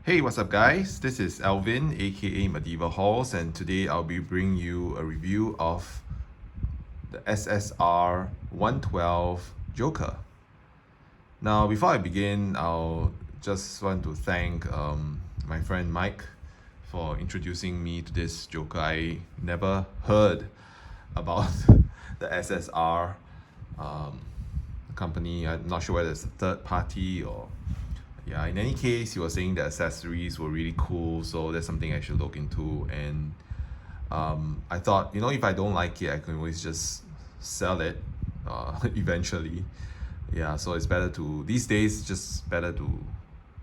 Hey, what's up, guys? This is Alvin, aka Medieval Halls, and today I'll be bringing you a review of the SSR 112 Joker. Now, before I begin, I'll just want to thank my friend Mike for introducing me to this Joker. I never heard about the SSR company. I'm not sure whether it's a third party or yeah, in any case, he was saying the accessories were really cool, so that's something I should look into. And I thought, if I don't like it, I can always just sell it eventually. Yeah, so it's better to, these days, just better to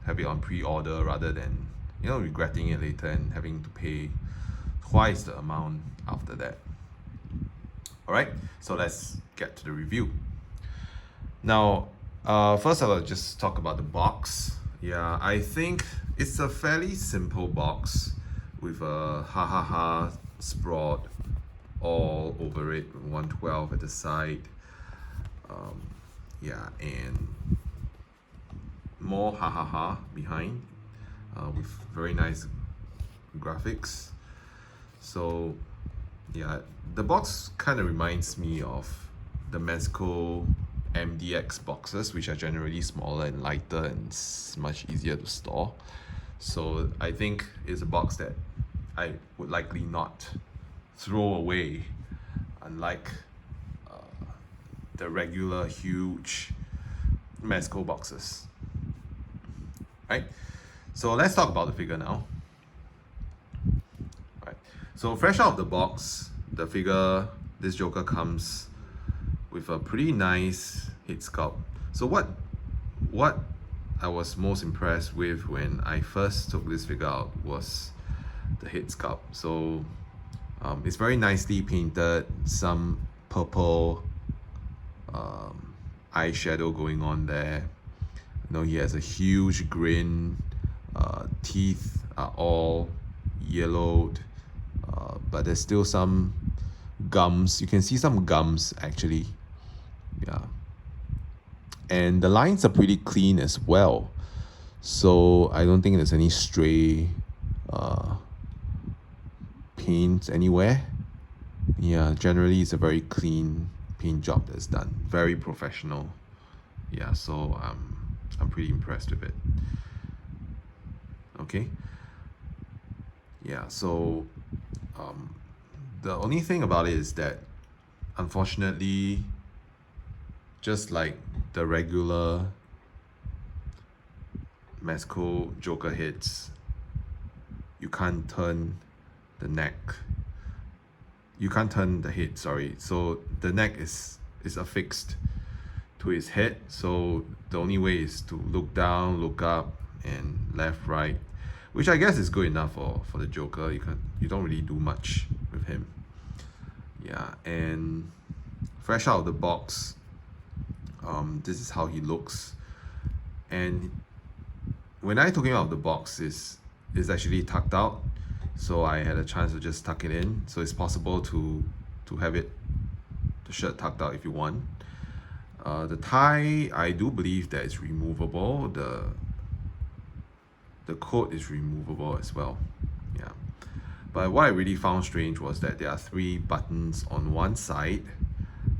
have it on pre-order rather than, regretting it later and having to pay twice the amount after that. All right, so let's get to the review. Now, first I'll just talk about the box. Yeah, I think it's a fairly simple box with a ha ha ha sprawl all over it, 112 at the side. Yeah, and more ha ha ha behind with very nice graphics. So, yeah, the box kind of reminds me of the Mezco MDX boxes, which are generally smaller and lighter and much easier to store. So I think it's a box that I would likely not throw away, unlike the regular huge Mezco boxes. Right? So let's talk about the figure now. Right. So fresh out of the box, the figure, this Joker comes with a pretty nice head sculpt. So what I was most impressed with when I first took this figure out was the head sculpt. So it's very nicely painted, some purple eyeshadow going on there. He has a huge grin, teeth are all yellowed, but there's still some gums. You can see some gums actually. Yeah, and the lines are pretty clean as well, so I don't think there's any stray paint anywhere. Yeah, generally it's a very clean paint job that's done, very professional. Yeah, so I'm pretty impressed with it. Okay, yeah, so the only thing about it is that unfortunately, just like the regular Mezco Joker heads, you can't turn the neck. You can't turn the head, sorry. So the neck is affixed to his head. So the only way is to look down, look up, and left, right, which I guess is good enough for the Joker. You don't really do much with him. Yeah, and fresh out of the box, this is how he looks. And when I took him out of the box, is actually tucked out, so I had a chance to just tuck it in. So it's possible to have the shirt tucked out if you want. The tie, I do believe that it's removable. The coat is removable as well. Yeah, but what I really found strange was that there are 3 buttons on one side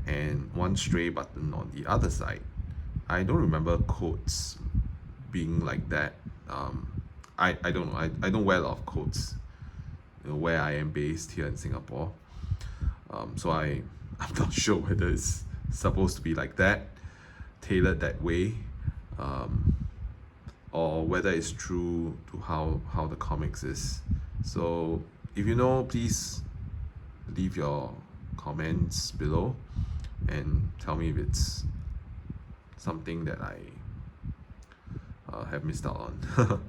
and 1 stray button on the other side. I don't remember coats being like that. I don't know. I don't wear a lot of coats, where I am based here in Singapore. So I'm not sure whether it's supposed to be like that, tailored that way, or whether it's true to how the comics is. So if you know, please leave your comments below and tell me if it's something that I have missed out on.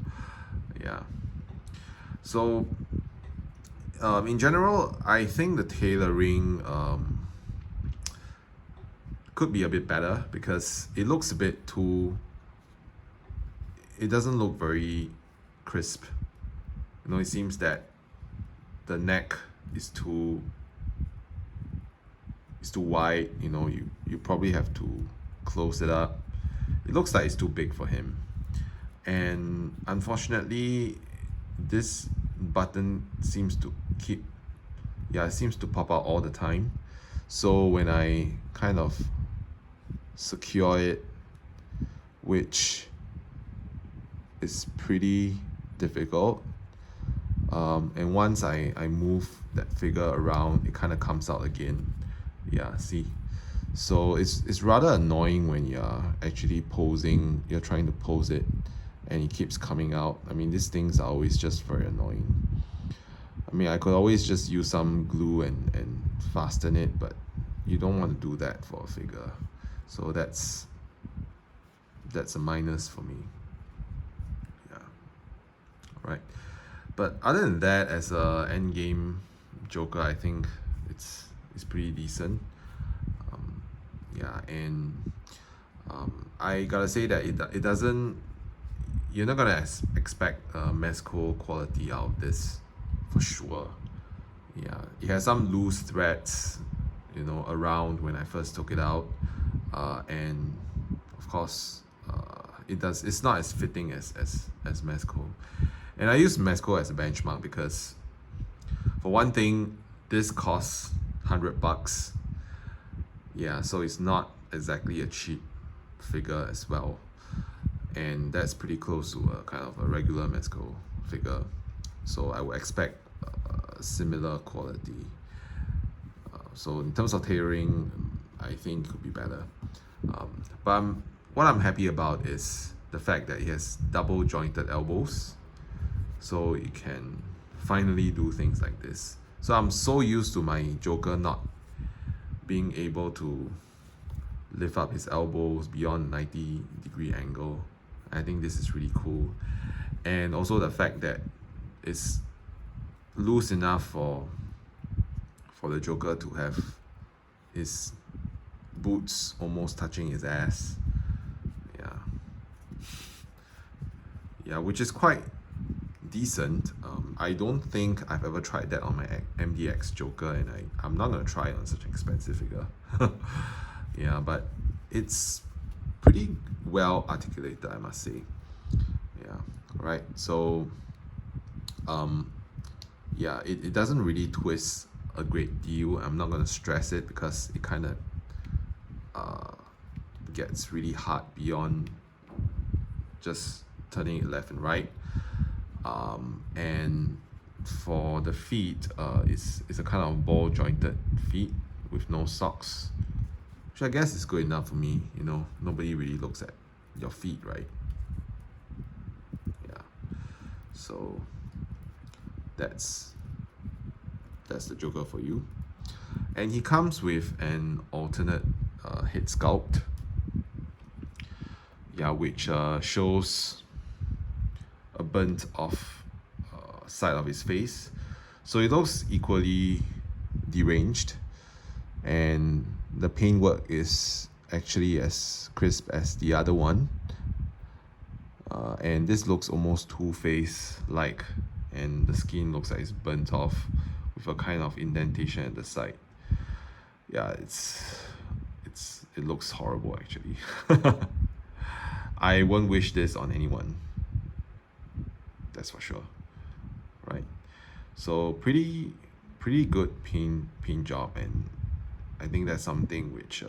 Yeah. So in general, I think the tailoring could be a bit better because it looks a bit too. It doesn't look very crisp. It seems that the neck is too wide. You probably have to close it up. It looks like it's too big for him. And unfortunately, this button seems to it seems to pop out all the time. So when I kind of secure it, which is pretty difficult, and once I move that figure around, it kind of comes out again. Yeah, see. So it's rather annoying when you're actually posing, you're trying to pose it, and it keeps coming out. I mean, these things are always just very annoying. I mean, I could always just use some glue and fasten it, but you don't want to do that for a figure. So that's a minus for me. Yeah. Right. But other than that, as a endgame Joker, I think it's pretty decent. Yeah, and I gotta say that it doesn't. You're not gonna expect Mezco quality out of this, for sure. Yeah, it has some loose threads, around when I first took it out, and of course, it's not as fitting as Mezco, and I use Mezco as a benchmark because, for one thing, this costs $100. Yeah, so it's not exactly a cheap figure as well, and that's pretty close to a kind of a regular Mezco figure. So I would expect similar quality. So in terms of tailoring, I think it could be better. But what I'm happy about is the fact that it has double jointed elbows, so you can finally do things like this. So I'm so used to my Joker not being able to lift up his elbows beyond 90-degree angle. I think this is really cool. And also the fact that it's loose enough for the Joker to have his boots almost touching his ass. Yeah, which is quite decent. I don't think I've ever tried that on my MDX Joker, and I'm not gonna try it on such an expensive figure. Yeah, but it's pretty well articulated, I must say. Yeah, right. So, yeah, it doesn't really twist a great deal. I'm not gonna stress it because it kind of gets really hard beyond just turning it left and right. And for the feet, it's a kind of ball jointed feet with no socks, which I guess is good enough for me. Nobody really looks at your feet, right? Yeah. So that's the Joker for you. And he comes with an alternate head sculpt. Yeah, which shows a burnt off side of his face. So it looks equally deranged, and the paintwork is actually as crisp as the other one. And this looks almost Two-Face like, and the skin looks like it's burnt off with a kind of indentation at the side. Yeah, it looks horrible actually. I won't wish this on anyone. That's for sure, right? So pretty good paint job, and I think that's something which,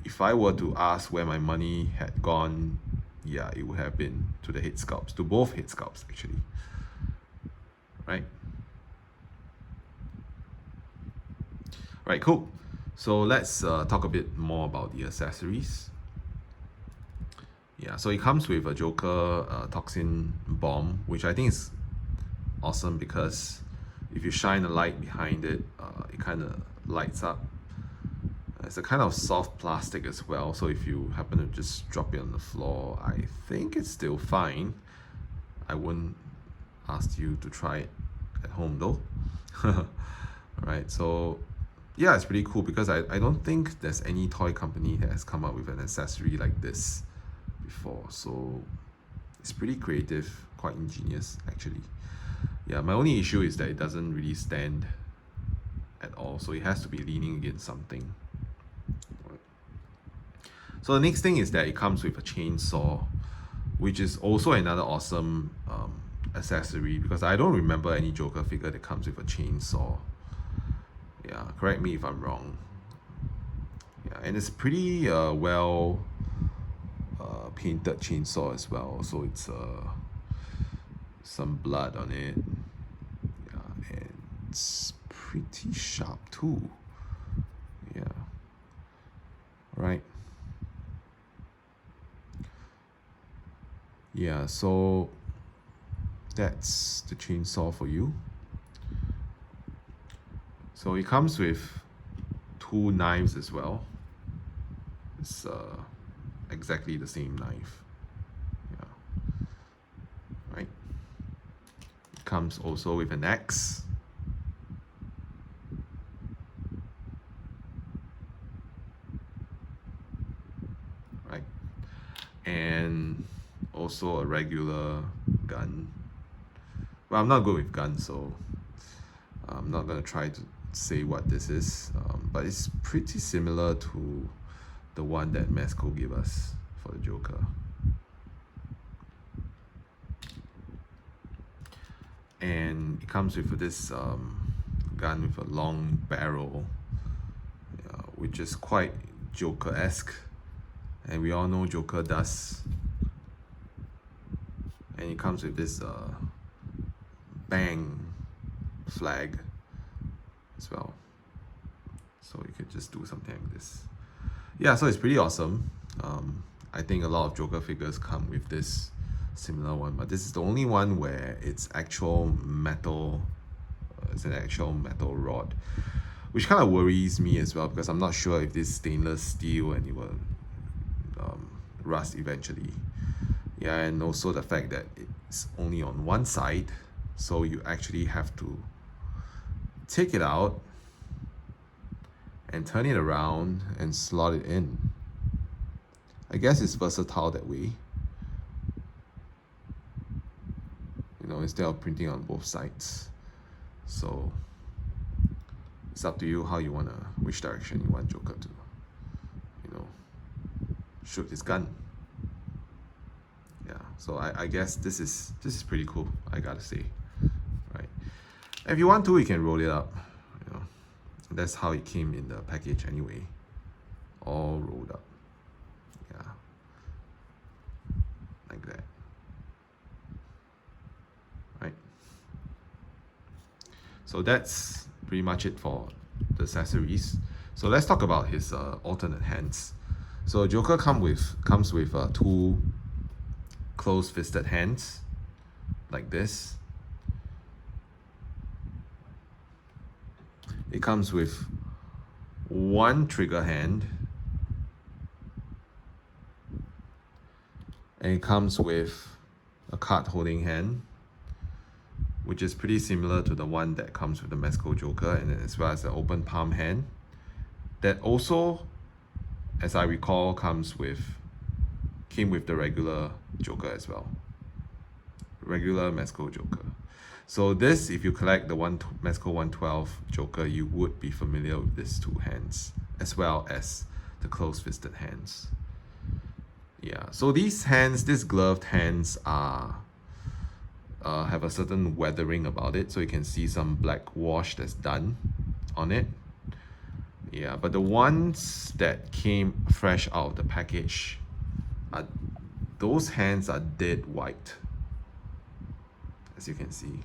if I were to ask where my money had gone, yeah, it would have been to the head sculpts, to both head sculpts actually, right? Right, cool. So let's talk a bit more about the accessories. Yeah, so it comes with a Joker toxin bomb, which I think is awesome because if you shine a light behind it, it kind of lights up. It's a kind of soft plastic as well, so if you happen to just drop it on the floor, I think it's still fine. I wouldn't ask you to try it at home though. Right, so yeah, it's pretty cool because I don't think there's any toy company that has come up with an accessory like this before, so it's pretty creative, quite ingenious actually. Yeah, my only issue is that it doesn't really stand at all, so it has to be leaning against something. So the next thing is that it comes with a chainsaw, which is also another awesome accessory, because I don't remember any Joker figure that comes with a chainsaw. Yeah, correct me if I'm wrong. Yeah, and it's pretty well painted chainsaw as well, so it's some blood on it. Yeah, and it's pretty sharp too. Yeah, right. Yeah, so that's the chainsaw for you. So it comes with 2 knives as well. It's exactly the same knife. Yeah, right. It comes also with an axe. Right. And also a regular gun. Well, I'm not good with guns, so I'm not gonna try to say what this is, but it's pretty similar to the one that Mezco gave us for the Joker. And it comes with this gun with a long barrel, which is quite Joker-esque, and we all know Joker does. And it comes with this bang flag as well, so you could just do something like this. Yeah, so it's pretty awesome. I think a lot of Joker figures come with this similar one, but this is the only one where it's actual metal. It's an actual metal rod, which kind of worries me as well, because I'm not sure if this is stainless steel and it will rust eventually. Yeah, and also the fact that it's only on one side, so you actually have to take it out and turn it around and slot it in. I guess it's versatile that way. You know, instead of printing on both sides. So it's up to you how you wanna, which direction you want Joker to, you know, shoot his gun. Yeah, so I guess this is pretty cool, I gotta say. Right. If you want to, you can roll it up. You know, that's how it came in the package anyway, all rolled up. Yeah, like that. Right. So that's pretty much it for the accessories. So let's talk about his alternate hands. So Joker comes with 2 closed-fisted hands, like this. It comes with 1 trigger hand, and it comes with a card-holding hand, which is pretty similar to the one that comes with the Mezco Joker, and as well as the open palm hand, that also, as I recall, came with the regular Joker as well. Regular Mezco Joker. So this, if you collect the Mezco 112 Joker, you would be familiar with these 2 hands, as well as the closed-fisted hands. Yeah, so these gloved hands have a certain weathering about it, so you can see some black wash that's done on it. Yeah, but the ones that came fresh out of the package, those hands are dead white, as you can see.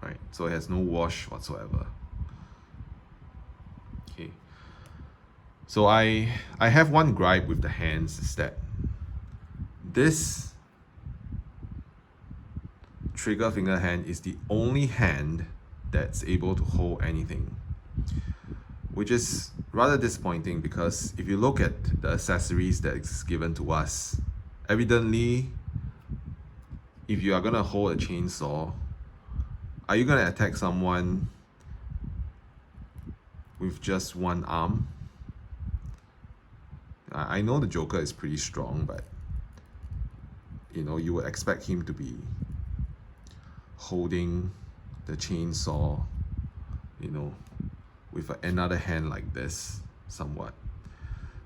Right, so it has no wash whatsoever. Okay, so I have one gripe with the hands, is that this trigger finger hand is the only hand that's able to hold anything, which is rather disappointing, because if you look at the accessories that is given to us, evidently, if you are gonna hold a chainsaw, are you gonna attack someone with just 1 arm? I know the Joker is pretty strong, but you know, you would expect him to be holding the chainsaw, you know, with another hand like this, somewhat.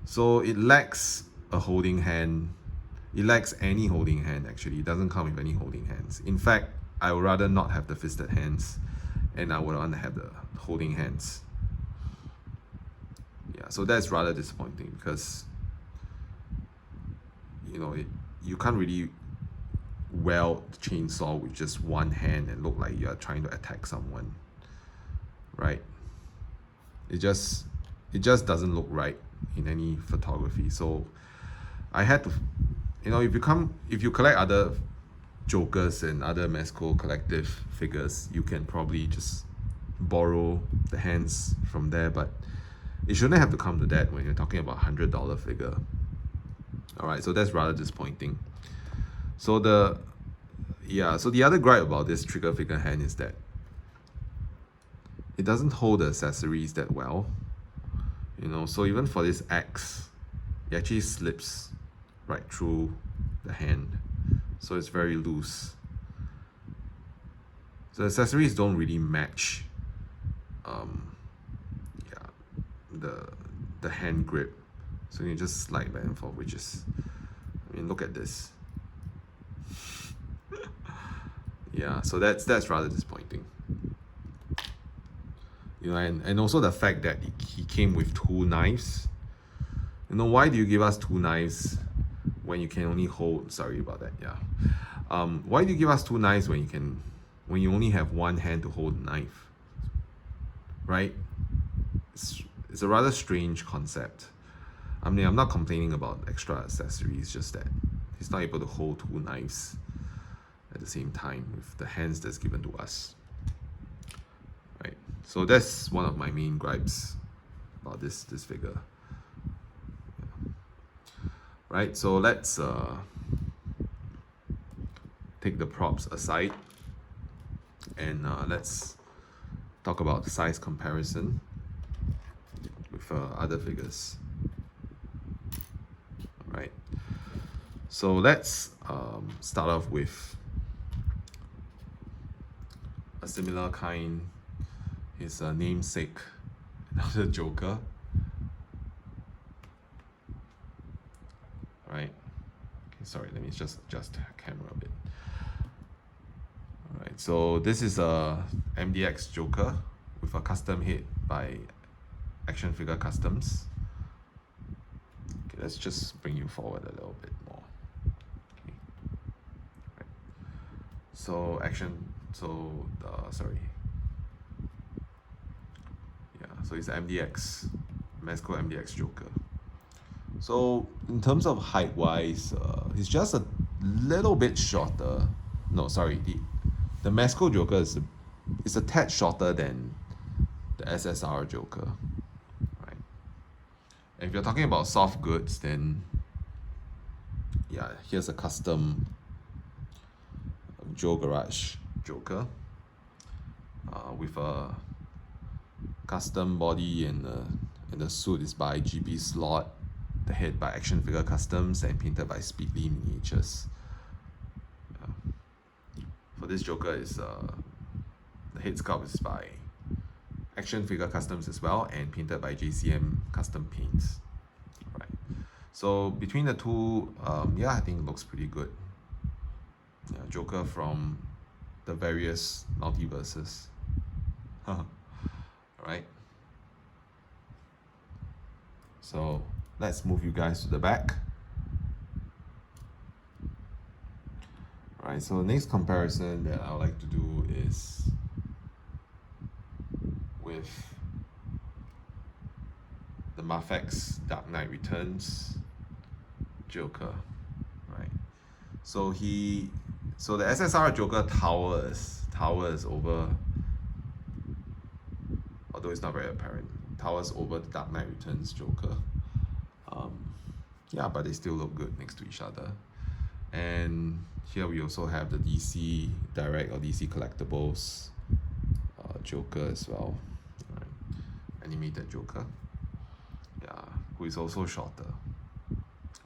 So it lacks a holding hand It lacks any holding hand actually. It doesn't come with any holding hands. In fact, I would rather not have the fisted hands, and I would rather have the holding hands. Yeah, so that's rather disappointing because you can't really weld the chainsaw with just one hand and look like you're trying to attack someone, right? It just doesn't look right in any photography. So I had to, if you collect other Jokers and other Mezco collective figures, you can probably just borrow the hands from there, but it shouldn't have to come to that when you're talking about $100 figure. All right, so that's rather disappointing. So the other gripe about this trigger figure hand is that it doesn't hold the accessories that well. So even for this axe, it actually slips right through the hand. So it's very loose. So the accessories don't really match the hand grip. So you just slide back and forth, which is, look at this. Yeah, so that's rather disappointing. And also the fact that he came with two knives. Why do you give us two knives when you can only hold? Sorry about that. Yeah. Why do you give us two knives when you only have one hand to hold the knife? Right? It's a rather strange concept. I'm not complaining about extra accessories, just that he's not able to hold two knives at the same time with the hands that's given to us. Right. So that's one of my main gripes about this figure. Yeah. Right. So let's take the props aside and let's talk about the size comparison with other figures. Right. So let's start off with a similar kind. His namesake, another Joker. Right. Okay, sorry, let me just adjust the camera a bit. Alright, so this is a MDX Joker with a custom head by Action Figure Customs. Okay, let's just bring you forward a little bit more. Okay. Right. So so it's MDX, Mezco MDX Joker. So in terms of height wise, he's just a little bit shorter. No, sorry, the Mezco Joker is a tad shorter than the SSR Joker. Right. And if you're talking about soft goods, then yeah, here's a custom Joe Garage Joker with a custom body, and the suit is by GB Slot, the head by Action Figure Customs, and painted by Speedly Miniatures. For this Joker is the head sculpt is by Action Figure Customs as well, and painted by JCM Custom Paints. Right. So between the two, I think it looks pretty good. Yeah, Joker from the various multiverses. Right. So let's move you guys to the back. Right, so the next comparison that I would like to do is with the Mafex Dark Knight Returns Joker. Right. So the SSR Joker towers over, although it's not very apparent, towers over the Dark Knight Returns Joker. But they still look good next to each other. And here we also have the DC Direct or DC Collectibles Joker as well. Right. Animated Joker. Yeah, who is also shorter.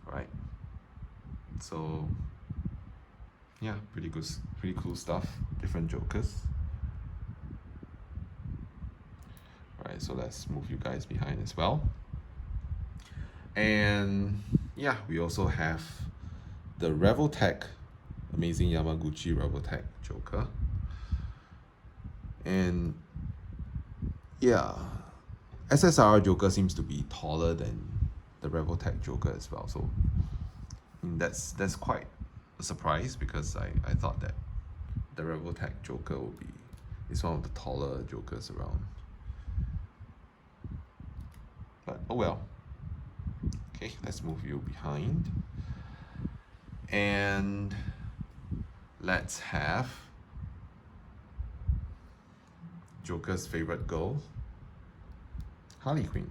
Right. So yeah, pretty cool stuff. Different Jokers. Right, so let's move you guys behind as well. And yeah, we also have the Revoltech, amazing Yamaguchi Revoltech Joker. And yeah, SSR Joker seems to be taller than the Revoltech Joker as well. So that's quite a surprise, because I thought that the Revoltech Joker is one of the taller Jokers around. But oh well. Okay, let's move you behind. And let's have Joker's favorite girl, Harley Quinn.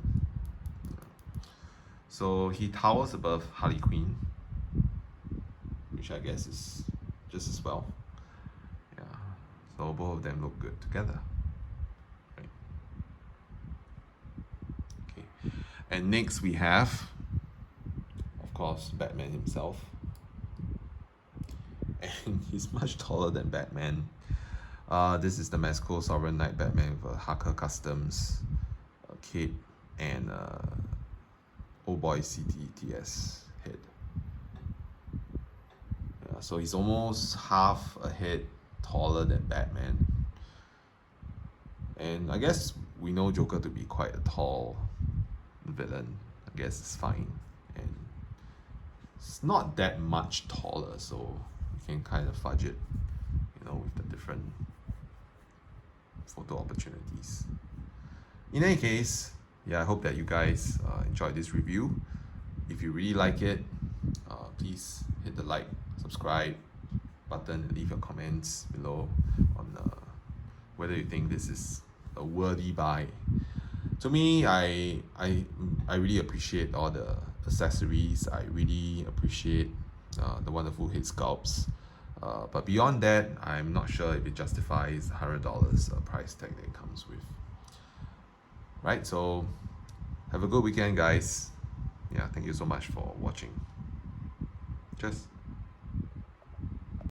So he towers above Harley Quinn, which I guess is just as well. Yeah, so both of them look good together. Right. Okay, and next we have, of course, Batman himself. And he's much taller than Batman. This is the Mezco Sovereign Knight Batman with a Hacker Customs cape and old boy CTTS head. Yeah, so he's almost half a head taller than Batman. And I guess we know Joker to be quite a tall villain. I guess it's fine. And it's not that much taller, so you can kind of fudge it, with the different photo opportunities. In any case, yeah, I hope that you guys enjoyed this review. If you really like it, please hit the like, subscribe button, and leave your comments below on whether you think this is a worthy buy. To me, I really appreciate all the accessories. I really appreciate the wonderful head sculpts. But beyond that, I'm not sure if it justifies $100 price tag that it comes with. Right, so have a good weekend, guys. Yeah, thank you so much for watching. Cheers.